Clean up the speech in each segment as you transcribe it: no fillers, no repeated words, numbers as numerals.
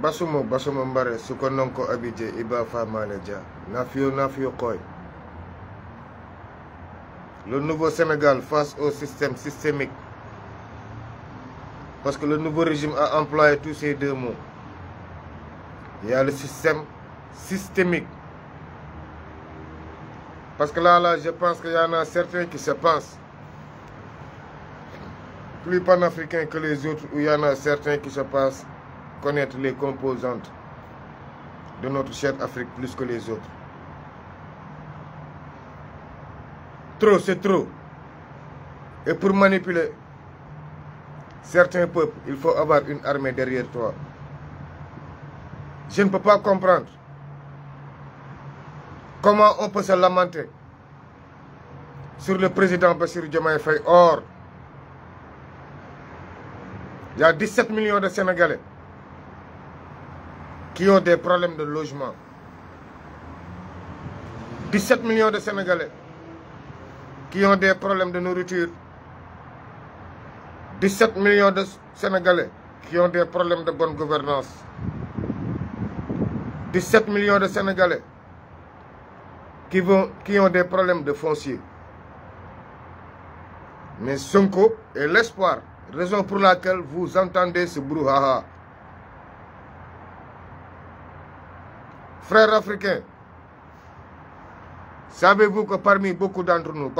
Basumo Mbare, Suko Nonko Abidje, Iba Famaleja, Nafio Koy. Le nouveau Sénégal face au système systémique. Parce que le nouveau régime a employé tous ces deux mots. Il y a le système systémique. Parce que là, je pense qu'il y en a certains qui se pensent plus panafricains que les autres, ou il y en a certains qui se pensent connaître les composantes de notre chère Afrique plus que les autres. Trop, c'est trop. Et pour manipuler certains peuples, il faut avoir une armée derrière toi. Je ne peux pas comprendre comment on peut se lamenter sur le président Bassirou Diomaye Faye. Or, il y a 17 millions de Sénégalais qui ont des problèmes de logement. 17 millions de Sénégalais qui ont des problèmes de nourriture. 17 millions de Sénégalais qui ont des problèmes de bonne gouvernance. 17 millions de Sénégalais qui ont des problèmes de foncier. Mais Sonko est l'espoir, raison pour laquelle vous entendez ce brouhaha. Frères africains, savez-vous que parmi beaucoup d'entre nous,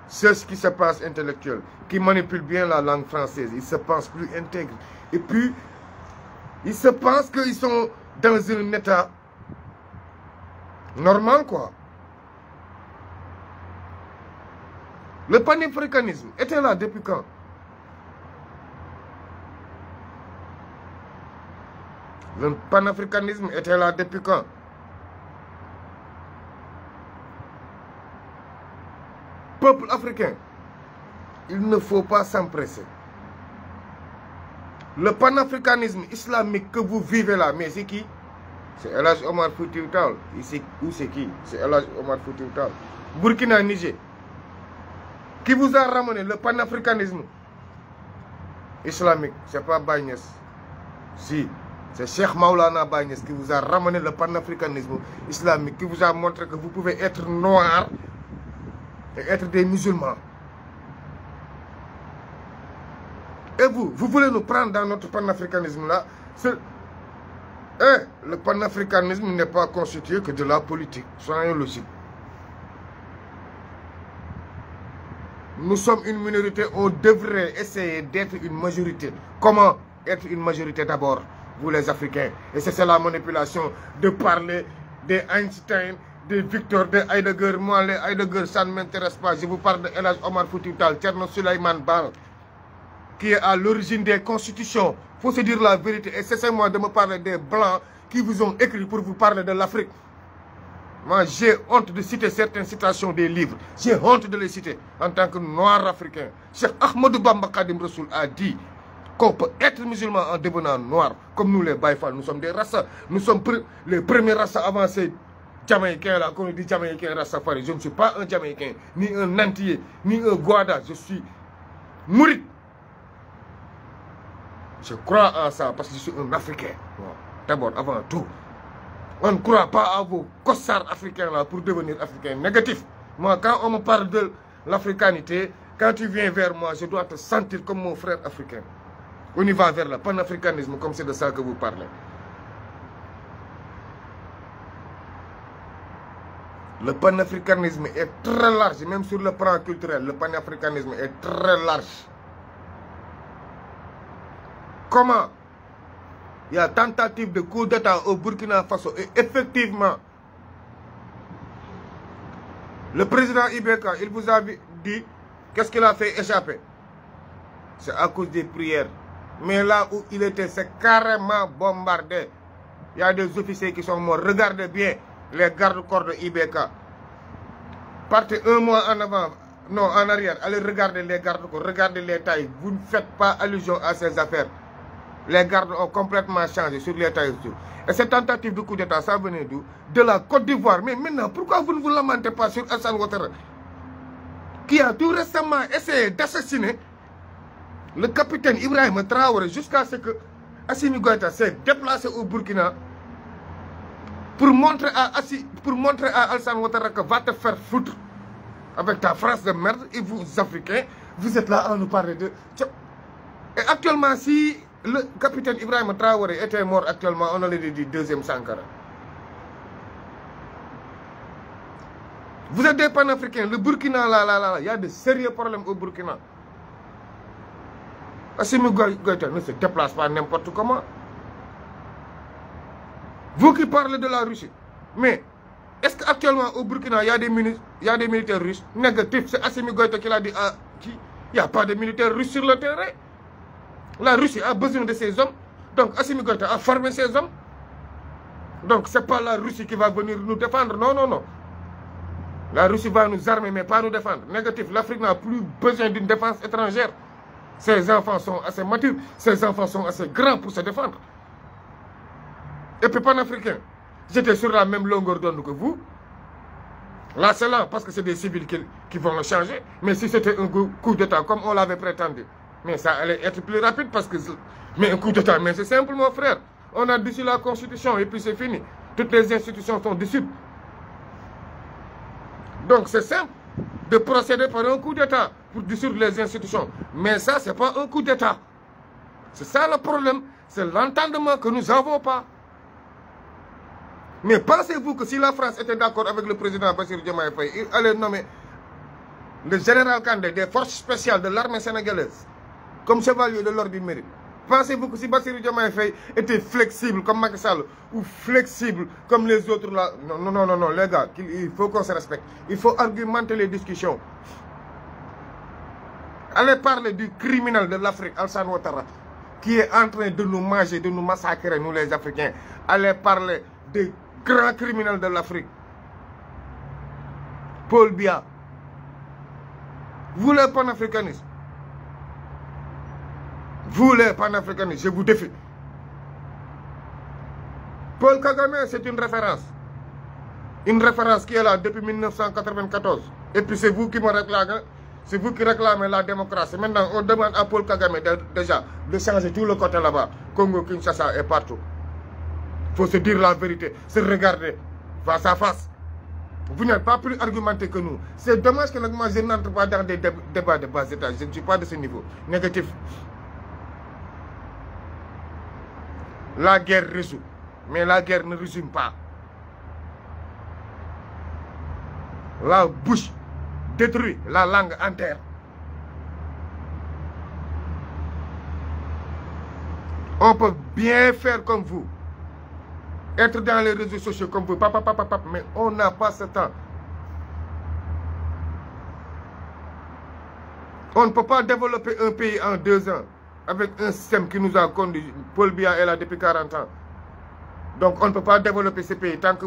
ceux qui se pensent intellectuels, qui manipulent bien la langue française, ils se pensent plus intègres. Et puis, ils se pensent qu'ils sont dans un état normal, quoi. Le panafricanisme était là depuis quand? Le panafricanisme était là depuis quand? Peuple africain, il ne faut pas s'empresser. Le panafricanisme islamique que vous vivez là, mais c'est qui? C'est El Hadj Omar Foutiyou Tall. Où c'est qui? C'est El Hadj Omar Foutiyou Tall. Burkina, Niger. Qui vous a ramené le panafricanisme islamique? C'est pas Baye Niass. Si, c'est Cheikh Maulana Baye Niass qui vous a ramené le panafricanisme islamique, qui vous a montré que vous pouvez être noir et être des musulmans. Et vous voulez nous prendre dans notre panafricanisme là? Le panafricanisme n'est pas constitué que de la politique. Soyons logiques. Nous sommes une minorité, on devrait essayer d'être une majorité. Comment être une majorité d'abord, vous les Africains? Et c'est la manipulation de parler des Einstein, des Victor, des Heidegger. Moi, les Heidegger, ça ne m'intéresse pas. Je vous parle de El Hadj Omar Foutiyou Tall, Thierno Souleymane Baal, qui est à l'origine des constitutions. Il faut se dire la vérité. Et cessez-moi de me parler des Blancs qui vous ont écrit pour vous parler de l'Afrique. Moi, j'ai honte de citer certaines citations des livres. J'ai honte de les citer en tant que noir africain. Cheikh Ahmadou Bamba Khadim Rassoul a dit qu'on peut être musulman en devenant noir. Comme nous les Baye Fall, nous sommes des races. Nous sommes les premiers races avancées jamaïcains là, qu'on dit jamaïcain Rastafari. Je ne suis pas un jamaïcain, ni un antillais, ni un Guada. Je suis mouride. Je crois en ça parce que je suis un Africain. D'abord, avant tout. On ne croit pas à vos costards africains là pour devenir africain négatif. Moi, quand on me parle de l'africanité, quand tu viens vers moi, je dois te sentir comme mon frère africain. On y va vers le panafricanisme, comme c'est de ça que vous parlez. Le panafricanisme est très large, même sur le plan culturel. Le panafricanisme est très large. Comment? Il y a tentative de coup d'État au Burkina Faso. Et effectivement, le président Ibeka, il vous a dit qu'est-ce qu'il a fait échapper? C'est à cause des prières. Mais là où il était, c'est carrément bombardé. Il y a des officiers qui sont morts. Regardez bien les gardes-corps de Ibeka. Partez un mois en avant, non, en arrière. Allez regarder les gardes-corps, regardez les tailles. Vous ne faites pas allusion à ces affaires. Les gardes ont complètement changé sur les tailles. Et cette tentative de coup d'État, ça venait d'où? De la Côte d'Ivoire. Mais maintenant, pourquoi vous ne vous lamentez pas sur Alassane Ouattara, qui a tout récemment essayé d'assassiner le capitaine Ibrahima Traoré jusqu'à ce que Assimi Goïta s'est déplacé au Burkina pour montrer à Alassane Ouattara que va te faire foutre avec ta France de merde. Et vous, Africains, vous êtes là à nous parler de... Et actuellement, si le capitaine Ibrahim Traoré était mort actuellement, on aurait dit deuxième Sankara. Vous êtes des panafricains. Le Burkina, là, il y a de sérieux problèmes au Burkina. Assimi Goïta ne se déplace pas n'importe comment. Vous qui parlez de la Russie, mais est-ce qu'actuellement au Burkina, il y a des militaires russes? Négatif, c'est Assimi Goïta qui l'a dit. Il n'y a pas de militaires russes sur le terrain. La Russie a besoin de ses hommes. Donc Assimi Goïta a formé ses hommes. Donc ce n'est pas la Russie qui va venir nous défendre. Non, non, non. La Russie va nous armer, mais pas nous défendre. Négatif, l'Afrique n'a plus besoin d'une défense étrangère. Ses enfants sont assez matures. Ses enfants sont assez grands pour se défendre. Et puis panafricain, j'étais sur la même longueur d'onde que vous. Là, c'est là, parce que c'est des civils qui vont le changer. Mais si c'était un coup d'État, comme on l'avait prétendu, mais ça allait être plus rapide parce que... Mais un coup d'État, mais c'est simple, mon frère. On a dissous la Constitution et puis c'est fini. Toutes les institutions sont dissoutes. Donc c'est simple de procéder par un coup d'État pour dissoudre les institutions. Mais ça, c'est pas un coup d'État. C'est ça le problème. C'est l'entendement que nous n'avons pas. Mais pensez-vous que si la France était d'accord avec le président Bassirou Diomaye Faye, il allait nommer le général Kandé des forces spéciales de l'armée sénégalaise comme chevalier de l'ordre du mérite? Pensez-vous que si Bassirou Diomaye Faye était flexible comme Macky Sall ou flexible comme les autres là? Non, non, non, non, les gars, il faut qu'on se respecte. Il faut argumenter les discussions. Allez parler du criminel de l'Afrique, Alassane Ouattara, qui est en train de nous manger, de nous massacrer, nous les Africains. Allez parler des grands criminels de l'Afrique. Paul Biya. Vous les panafricanistes. Vous les panafricanistes, je vous défie. Paul Kagame, c'est une référence. Une référence qui est là depuis 1994. Et puis c'est vous qui me réclamez. C'est vous qui réclamez la démocratie. Maintenant, on demande à Paul Kagame déjà de changer tout le côté là-bas. Congo, Kinshasa et partout. Il faut se dire la vérité, se regarder face à face. Vous n'êtes pas plus argumenté que nous. C'est dommage que moi, je n'entre pas dans des débats de bas étage. Je ne suis pas de ce niveau. Négatif. La guerre résout. Mais la guerre ne résume pas. La bouche détruit, la langue enterre. On peut bien faire comme vous. Être dans les réseaux sociaux comme vous. Mais on n'a pas ce temps. On ne peut pas développer un pays en 2 ans. Avec un système qui nous a conduit. Paul Biya est là depuis 40 ans. Donc on ne peut pas développer ce pays tant que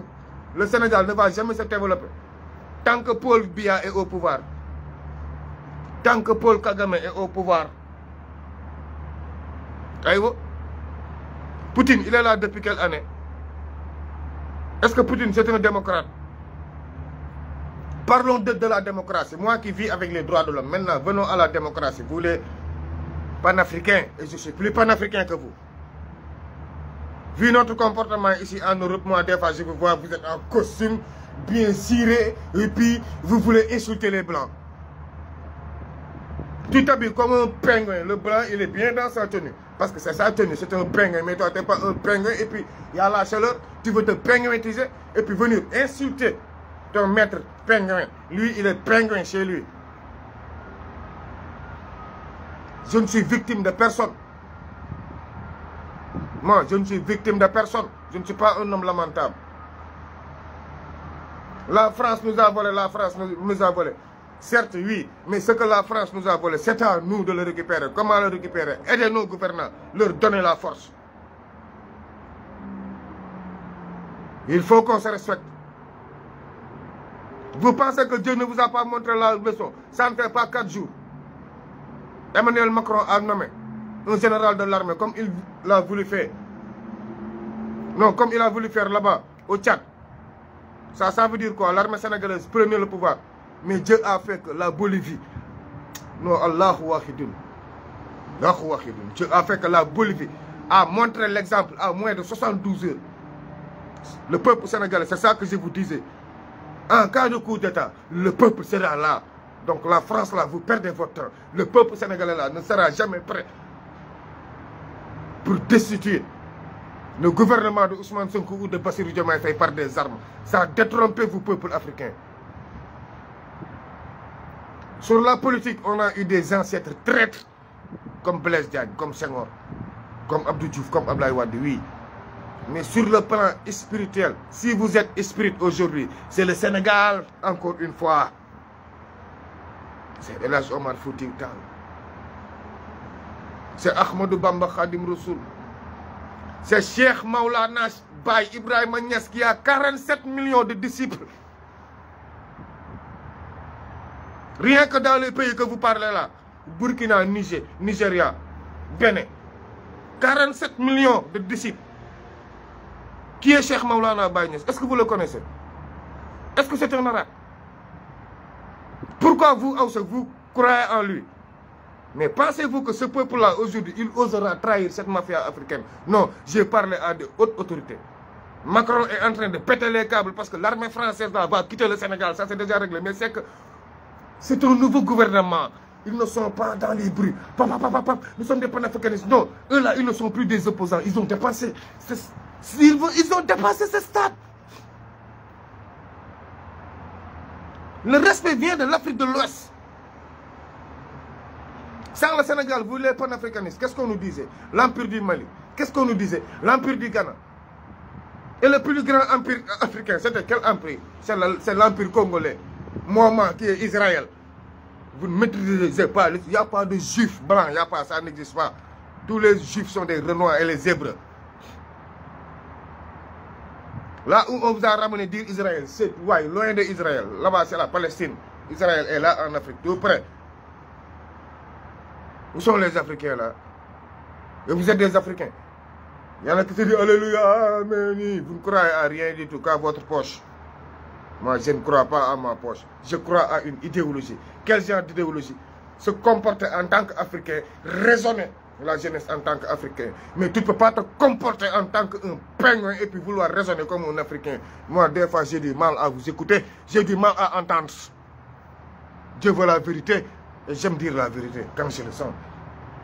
le Sénégal ne va jamais se développer. Tant que Paul Biya est au pouvoir. Tant que Paul Kagame est au pouvoir. Voyez-vous? Poutine, il est là depuis quelle année? Est-ce que Poutine c'est un démocrate? Parlons de la démocratie. Moi qui vis avec les droits de l'homme. Maintenant, venons à la démocratie. Vous les panafricains, et je suis plus panafricain que vous. Vu notre comportement ici en Europe, moi des fois je vous vois, vous êtes en costume, bien ciré, et puis vous voulez insulter les blancs. Tu t'habilles comme un pingouin, le blanc il est bien dans sa tenue. Parce que c'est sa tenue, c'est un pingouin, mais toi tu n'es pas un pingouin, et puis il y a la chaleur, tu veux te pingouiniser, et puis venir insulter ton maître pingouin. Lui il est pingouin chez lui. Je ne suis victime de personne. Moi, je ne suis victime de personne. Je ne suis pas un homme lamentable. La France nous a volé, la France nous a volé. Certes, oui, mais ce que la France nous a volé, c'est à nous de le récupérer. Comment le récupérer? Aider nos gouvernants, leur donner la force. Il faut qu'on se respecte. Vous pensez que Dieu ne vous a pas montré la leçon? Ça ne fait pas 4 jours. Emmanuel Macron a nommé un général de l'armée comme il l'a voulu faire. Non, comme il a voulu faire là-bas, au Tchad. Ça veut dire quoi? L'armée sénégalaise prenait le pouvoir. Mais Dieu a fait que la Bolivie... Non, Allahu Wahidun. Allahu Wahidun. Dieu a fait que la Bolivie a montré l'exemple à moins de 72 heures. Le peuple sénégalais, c'est ça que je vous disais. En cas de coup d'État, le peuple sera là. Donc la France, là, vous perdez votre temps. Le peuple sénégalais, là, ne sera jamais prêt pour destituer le gouvernement de Ousmane Sonko ou de Bassirou Diomaye Faye par des armes. Ça a détrompé vous, peuple africain. Sur la politique, on a eu des ancêtres traîtres comme Blaise Diagne, comme Senghor, comme Abdou Diouf, comme Abdoulaye Wade, oui. Mais sur le plan spirituel, si vous êtes spirit aujourd'hui, c'est le Sénégal, encore une fois. C'est El Hadj Omar Foutiyou Tall. C'est Ahmadou Bamba Khadim Rassoul. C'est Cheikh Maulana Baye Ibrahima Niass qui a 47 millions de disciples. Rien que dans les pays que vous parlez là, Burkina, Niger, Nigeria, Bénin, 47 millions de disciples. Qui est Cheikh Maulana Baye Niass? Est-ce que vous le connaissez? Est-ce que c'est un arabe? Pourquoi vous croyez en lui? Mais pensez-vous que ce peuple-là, aujourd'hui, il osera trahir cette mafia africaine? Non, j'ai parlé à de hautes autorités. Macron est en train de péter les câbles parce que l'armée française là, va quitter le Sénégal. Ça, c'est déjà réglé. Mais c'est que c'est un nouveau gouvernement. Ils ne sont pas dans les bruits. Nous sommes des panafricanistes. Non, eux là, ils ne sont plus des opposants. Ils ont dépassé. Ils ont dépassé ce stade. Le respect vient de l'Afrique de l'Ouest. Sans le Sénégal, vous les panafricanistes, qu'est-ce qu'on nous disait? L'Empire du Mali. Qu'est-ce qu'on nous disait? L'Empire du Ghana. Et le plus grand empire africain, c'était quel empire? C'est l'Empire congolais. Mohamed, qui est Israël. Vous ne maîtrisez pas. Il n'y a pas de juifs blancs. Il n'y a pas, ça n'existe pas. Tous les juifs sont des Renois et les Hébreux. Là où on vous a ramené dire Israël, c'est loin de Israël. Là-bas, c'est la Palestine. Israël est là en Afrique, tout près. Où sont les Africains là? Et vous êtes des Africains. Il y en a qui se disent Alléluia, Amen. Vous ne croyez à rien du tout qu'à votre poche. Moi, je ne crois pas à ma poche. Je crois à une idéologie. Quel genre d'idéologie? Se comporter en tant qu'Africain, raisonner la jeunesse en tant qu'Africain. Mais tu ne peux pas te comporter en tant qu'un pingouin et puis vouloir raisonner comme un Africain. Moi, des fois, j'ai du mal à vous écouter. J'ai du mal à entendre. Je veux la vérité. Et j'aime dire la vérité quand je le sens.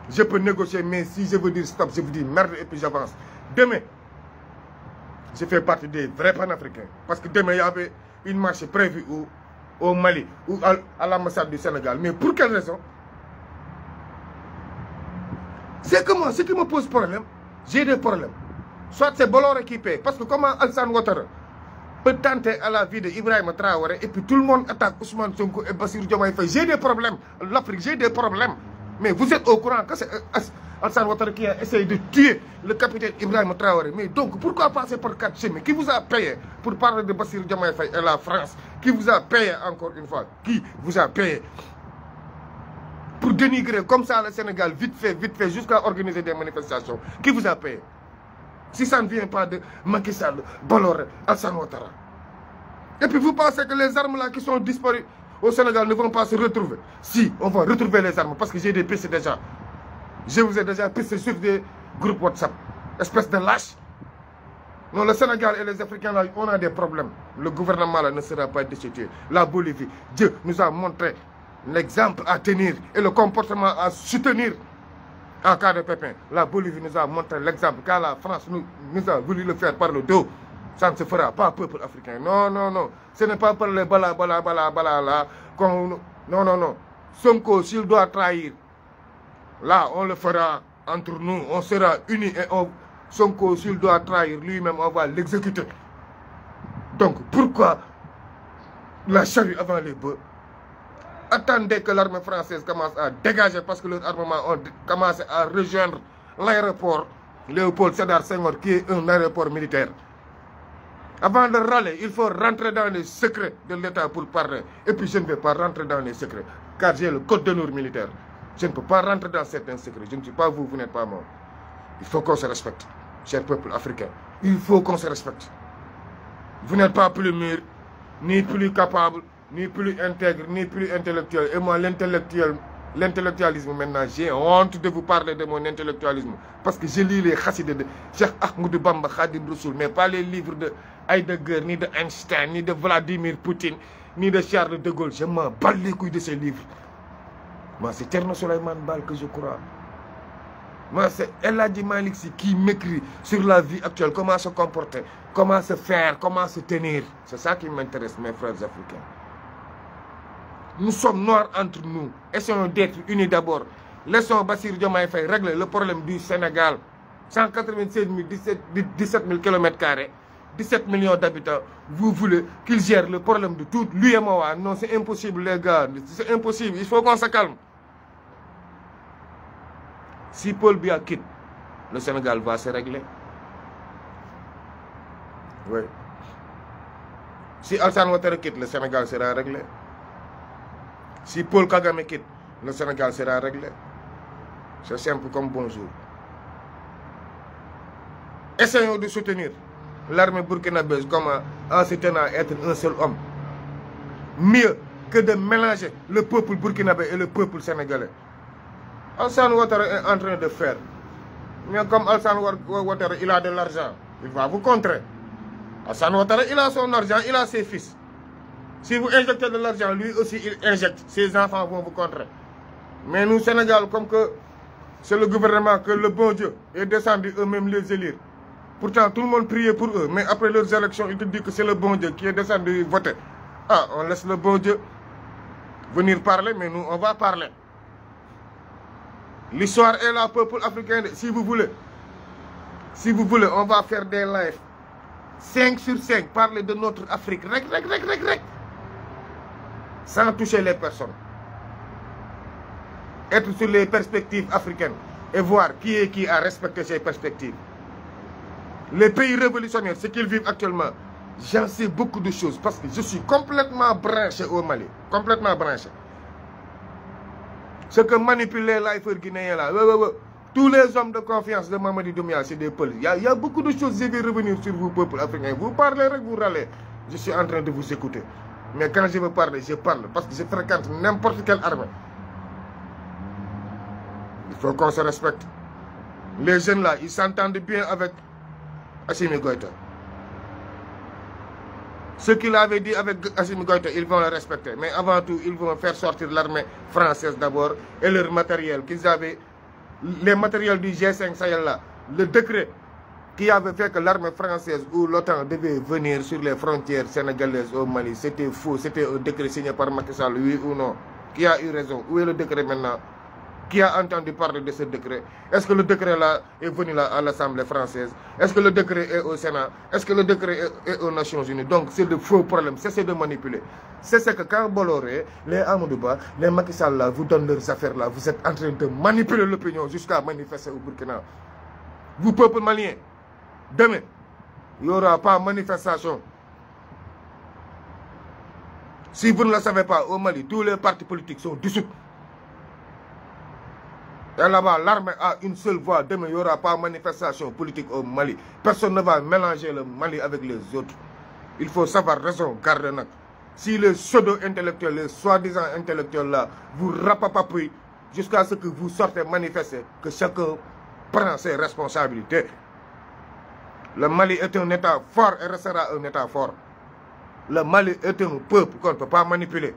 Je peux négocier, mais si je veux dire stop, je vous dis merde et puis j'avance. Demain, je fais partie des vrais panafricains. Parce que demain, il y avait une marche prévue au Mali ou à l'ambassade du Sénégal. Mais pour quelle raison? C'est que moi, ce qui me pose problème, j'ai des problèmes. Soit c'est Bolloré qui paie. Parce que comment Alassane Ouattara peut tenter à la vie de Ibrahima Traoré et puis tout le monde attaque Ousmane Sonko et Bassirou Diomaye Faye. J'ai des problèmes. L'Afrique, j'ai des problèmes. Mais vous êtes au courant que c'est Alassane Ouattara qui a essayé de tuer le capitaine Ibrahima Traoré. Mais donc, pourquoi passer par 4 chemins? Qui vous a payé pour parler de Bassirou Diomaye Faye et la France? Qui vous a payé encore une fois? Qui vous a payé pour dénigrer comme ça le Sénégal, vite fait, jusqu'à organiser des manifestations? Qui vous a payé? Si ça ne vient pas de Macky Sall, Bolloré, Alassane Ouattara. Et puis vous pensez que les armes là qui sont disparues au Sénégal ne vont pas se retrouver? Si, on va retrouver les armes parce que j'ai des pistes déjà. Je vous ai déjà pisté sur des groupes WhatsApp. Espèce de lâche. Non, le Sénégal et les Africains là, on a des problèmes. Le gouvernement là ne sera pas destitué. La Bolivie, Dieu nous a montré l'exemple à tenir et le comportement à soutenir en cas de pépin. La Bolivie nous a montré l'exemple. Car la France nous a voulu le faire par le dos. Ça ne se fera pas, peuple africain. Non, non, non. Ce n'est pas par les bala là. Non, non, non. Sonko, s'il doit trahir, là, on le fera entre nous. On sera unis et Sonko, s'il doit trahir, lui-même, on va l'exécuter. Donc, pourquoi la charrue avant les bœufs? Attendez que l'armée française commence à dégager parce que leurs armements ont commencé à rejoindre l'aéroport Léopold Sédar Senghor qui est un aéroport militaire. Avant de râler, il faut rentrer dans les secrets de l'État pour parler. Et puis je ne vais pas rentrer dans les secrets car j'ai le code d'honneur militaire. Je ne peux pas rentrer dans certains secrets. Je ne suis pas vous, vous n'êtes pas moi. Il faut qu'on se respecte, cher peuple africain. Il faut qu'on se respecte. Vous n'êtes pas plus mûr, ni plus capable, ni plus intègre, ni plus intellectuel. Et moi, l'intellectuel, L'intellectualisme, maintenant, j'ai honte de vous parler de mon intellectualisme. Parce que je lis les chassides de Cheikh Ahmadou Bamba Khadim Rassoul, mais pas les livres de Heidegger, ni de Einstein, ni de Vladimir Poutine, ni de Charles de Gaulle. Je m'en bats les couilles de ces livres. Moi, c'est Thierno Souleymane Baal que je crois. Moi, c'est El Hadji Malick Sy qui m'écrit sur la vie actuelle, comment se comporter, comment se faire, comment se tenir. C'est ça qui m'intéresse, mes frères africains. Nous sommes noirs entre nous. Essayons d'être unis d'abord. Laissons Bassirou Diomaye Faye régler le problème du Sénégal. 196 000, 17 000 km², 17 millions d'habitants. Vous voulez qu'il gère le problème de tout l'UEMOA? Non, c'est impossible, les gars. C'est impossible. Il faut qu'on se calme. Si Paul Biya quitte, le Sénégal va se régler. Oui. Si Alassane Ouattara quitte, le Sénégal sera réglé. Si Paul Kagame quitte, le Sénégal sera réglé. C'est simple comme bonjour. Essayons de soutenir l'armée burkinabèse comme en se tenant à être un seul homme. Mieux que de mélanger le peuple burkinabé et le peuple sénégalais. Alassane Ouattara est en train de faire. Mais comme Alassane Ouattara, il a de l'argent, il va vous contrer. Alassane Ouattara, il a son argent, il a ses fils. Si vous injectez de l'argent, lui aussi, il injecte. Ses enfants vont vous contrer. Mais nous, Sénégal, comme que c'est le gouvernement, que le bon Dieu est descendu eux-mêmes les élire. Pourtant, tout le monde priait pour eux. Mais après leurs élections, ils te disent que c'est le bon Dieu qui est descendu voter. Ah, on laisse le bon Dieu venir parler, mais nous, on va parler. L'histoire est là, peuple africain. Si vous voulez, on va faire des lives. 5 sur 5, parler de notre Afrique. Rec. Sans toucher les personnes. Être sur les perspectives africaines et voir qui est qui a respecté ces perspectives. Les pays révolutionnaires, ce qu'ils vivent actuellement, j'en sais beaucoup de choses parce que je suis complètement branché au Mali. Complètement branché. Ce que manipulent les lifers guinéens là, tous les hommes de confiance de Mamadi Doumbouya, c'est des peuples. Il y a beaucoup de choses, je vais revenir sur vous, peuple africain. Vous parlez, vous râlez. Je suis en train de vous écouter. Mais quand je veux parler, je parle parce que je fréquente n'importe quelle armée. Il faut qu'on se respecte. Les jeunes là, ils s'entendent bien avec Assimi Goïta. Ce qu'il avait dit avec Assimi Goïta, ils vont le respecter. Mais avant tout, ils vont faire sortir l'armée française d'abord et leur matériel qu'ils avaient. Les matériels du G5 Sahel là. Le décret qui avait fait que l'armée française ou l'OTAN devait venir sur les frontières sénégalaises au Mali, c'était faux. C'était un décret signé par Macky Sall, oui ou non? Qui a eu raison? Où est le décret maintenant? Qui a entendu parler de ce décret? Est-ce que le décret là est venu là à l'Assemblée française? Est-ce que le décret est au Sénat? Est-ce que le décret est aux Nations Unies? Donc c'est de faux problèmes, cessez de manipuler. C'est ce que quand Bolloré, les Amadouba, les Macky Sall là, vous donnent leurs affaires là, vous êtes en train de manipuler l'opinion jusqu'à manifester au Burkina. Vous, peuple malien, demain, il n'y aura pas de manifestation. Si vous ne le savez pas, au Mali, tous les partis politiques sont dissous. Et là-bas, l'armée a une seule voix. Demain, il n'y aura pas de manifestation politique au Mali. Personne ne va mélanger le Mali avec les autres. Il faut savoir raison garder. Si les pseudo-intellectuels, les soi-disant intellectuels là, vous rapapapouillent jusqu'à ce que vous sortez manifester, que chacun prend ses responsabilités. Le Mali est un État fort et restera un État fort. Le Mali est un peuple qu'on ne peut pas manipuler.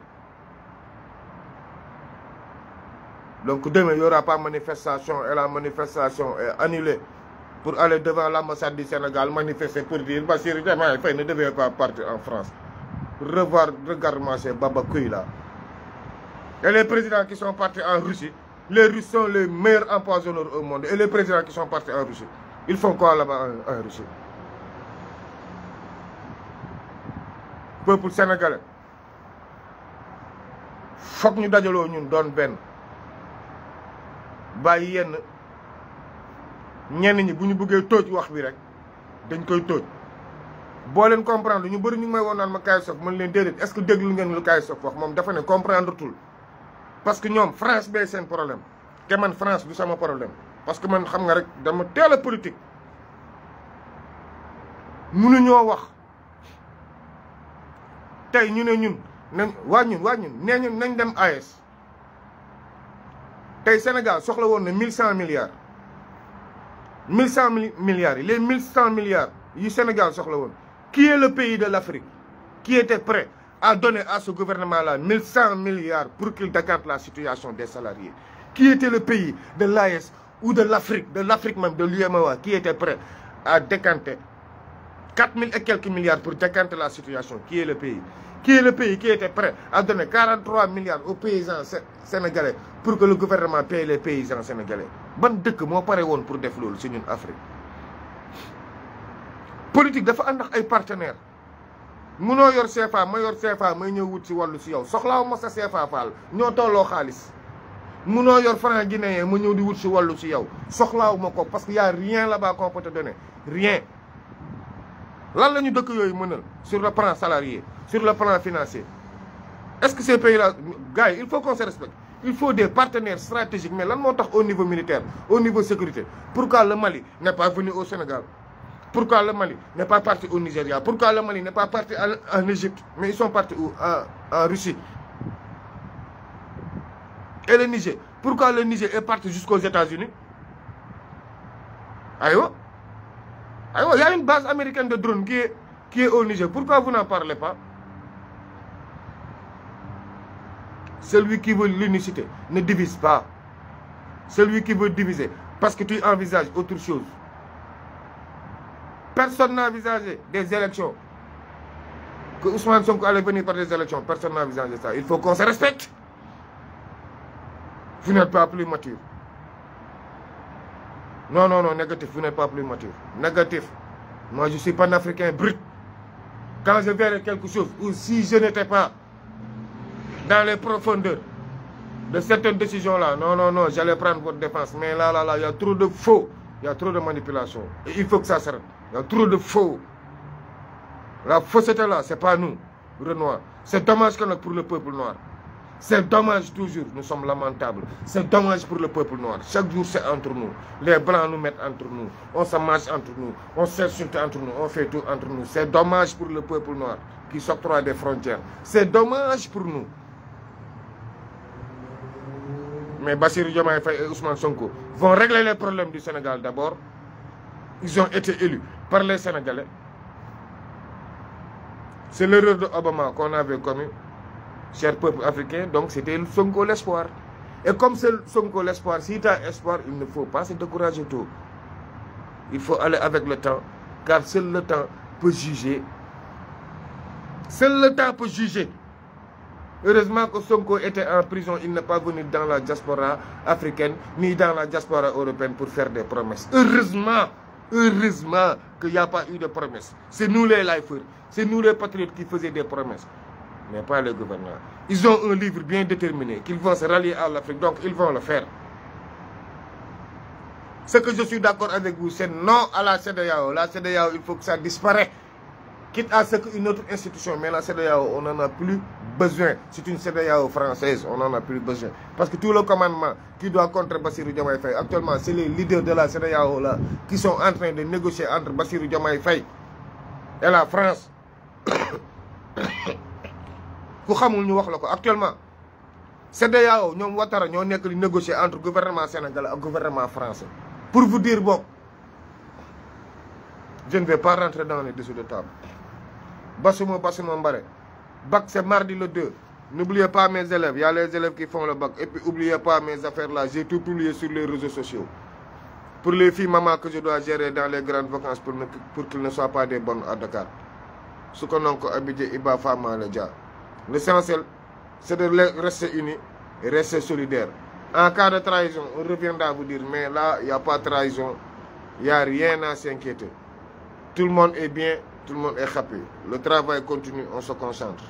Donc demain, il n'y aura pas de manifestation et la manifestation est annulée pour aller devant l'ambassade du Sénégal manifester pour dire Bassirou Diomaye Faye ne devait pas partir en France. Regarde-moi ces babakouilles là. Et les présidents qui sont partis en Russie, les Russes sont les meilleurs empoisonneurs au monde. Et les présidents qui sont partis en Russie, ils font quoi là-bas en Russie? Peuple sénégalais, faut que nous dajalo ñun doon ben. Bàyyi yenn ñenn ñi bu ñu bëggee tooj wax bi rek dañ koy tooj boo leen comprendre ñu bëri ñu ngi may woon naan ma Kayz Fof mën leen déedéet est-ce que déglu ngeen lu Kayz Fof wax moom dafa ne comprendre tout parce que ñoom France bee seen problème te man France du sama problème parce que man xam nga rek dama teel a politique mënuñoo wax tey ñu ne ñun nañ waa ñun nee ñun nañ dem AES tey Sénégal soxla woon na 1100 milliards 1100 milliards yi les 1100 milliards yu Sénégal soxla woon qui est le pays de l'Afrique qui était prêt à donner à ce gouvernement-là 1100 milliards pour qu'il décante la situation des salariés? Qui était le pays de l'AES ou de l'Afrique même, de l'UEMOA, qui était prêt à décanter 4000 et quelques milliards pour décanter la situation? Qui est le pays? Qui est le pays qui était prêt à donner 43 milliards aux paysans sénégalais pour que le gouvernement paye les paysans sénégalais? Ban dëkk moo pare woon pour def loolu ci ñun Afrique? Politique dafa ànd ak ay partenaires. Munoo yor CFA ma yor CFA may ñëw wut ci wàllu ci yow soxlaaw ma sa CFA faal ñoo tolloo xaalis. Munoo yor franc guinéen ma ñëw di wut ci wàllu ci yow soxlaaw ma ko parce que y a rien là-bas qu'on peut te donner rien. Lan la ñu dëkk yooyu mënal sur le plan salarié, sur le plan financier? Est-ce que ces pays-là, gars, il faut qu'on se respecte. Il faut des partenaires stratégiques. Mais lan moo tax au niveau militaire, au niveau sécurité? Pourquoi le Mali n'est pas venu au Sénégal? Pourquoi le Mali n'est pas parti au Nigeria? Pourquoi le Mali n'est pas parti en Égypte? Mais ils sont partis où? En Russie. Et le Niger? Pourquoi le Niger est parti jusqu'aux États-Unis? Aïe, il y a une base américaine de drones qui est au Niger. Pourquoi vous n'en parlez pas? Celui qui veut l'unicité ne divise pas. Celui qui veut diviser, parce que tu envisages autre chose. Personne n'a envisagé des élections. Que Ousmane Sonko allait venir par des élections. Personne n'a envisagé ça. Il faut qu'on se respecte. Vous n'êtes pas plus mature. Non, négatif. Vous n'êtes pas plus mature. Négatif. Moi, je suis panafricain brut. Quand je verrai quelque chose, ou si je n'étais pas dans les profondeurs de certaines décisions-là, non, j'allais prendre votre défense. Mais là, il y a trop de faux. Il y a trop de manipulation. Et il faut que ça s'arrête. Il y a trop de faux. La fausseté là, c'est pas nous, Renoir. C'est dommage pour le peuple noir. C'est dommage toujours, nous sommes lamentables. C'est dommage pour le peuple noir. Chaque jour, c'est entre nous. Les Blancs nous mettent entre nous. On se marche entre nous. On s'insulte entre nous. On fait tout entre nous. C'est dommage pour le peuple noir qui s'octroie des frontières. C'est dommage pour nous. Mais Bassirou Diomaye Faye et Ousmane Sonko vont régler les problèmes du Sénégal d'abord. Ils ont été élus par les Sénégalais. C'est l'erreur de Obama qu'on avait commis, cher peuple africain. Donc c'était Sonko l'espoir. Et comme c'est Sonko l'espoir, si tu as espoir, il ne faut pas se décourager tôt. Il faut aller avec le temps, car seul le temps peut juger. Seul le temps peut juger. Heureusement que Sonko était en prison, il n'est pas venu dans la diaspora africaine, ni dans la diaspora européenne pour faire des promesses. Heureusement qu'il n'y a pas eu de promesses. C'est nous les lifers, c'est nous les patriotes qui faisaient des promesses, mais pas les gouvernants. Ils ont un livre bien déterminé, qu'ils vont se rallier à l'Afrique, donc ils vont le faire. Ce que je suis d'accord avec vous, c'est non à la CEDEAO. La CEDEAO, il faut que ça disparaisse. Quitte à ce qu'une autre institution, mais la CEDEAO, on n'en a plus besoin. C'est une CEDEAO française, on n'en a plus besoin. Parce que tout le commandement qui doit contre Bassirou Diomaye Faye, actuellement, c'est les leaders de la CEDEAO là, qui sont en train de négocier entre Bassirou Diomaye Faye et la France. Actuellement, CEDEAO, nous avons négocié entre le gouvernement sénégalais et le gouvernement français. Pour vous dire, bon, je ne vais pas rentrer dans les dessous de table. Bassouma Mbare. Bac, c'est mardi le 2. N'oubliez pas mes élèves. Il y a les élèves qui font le bac. Et puis, n'oubliez pas mes affaires là. J'ai tout publié sur les réseaux sociaux. Pour les filles, maman, que je dois gérer dans les grandes vacances pour qu'ils ne soient pas des bonnes à Dakar. Ce qu'on a habité, Iba Fama, le dia. L'essentiel, c'est de rester unis et rester solidaires. En cas de trahison, on reviendra vous dire, mais là, il n'y a pas de trahison. Il n'y a rien à s'inquiéter. Tout le monde est bien, tout le monde est happy. Le travail continue, on se concentre.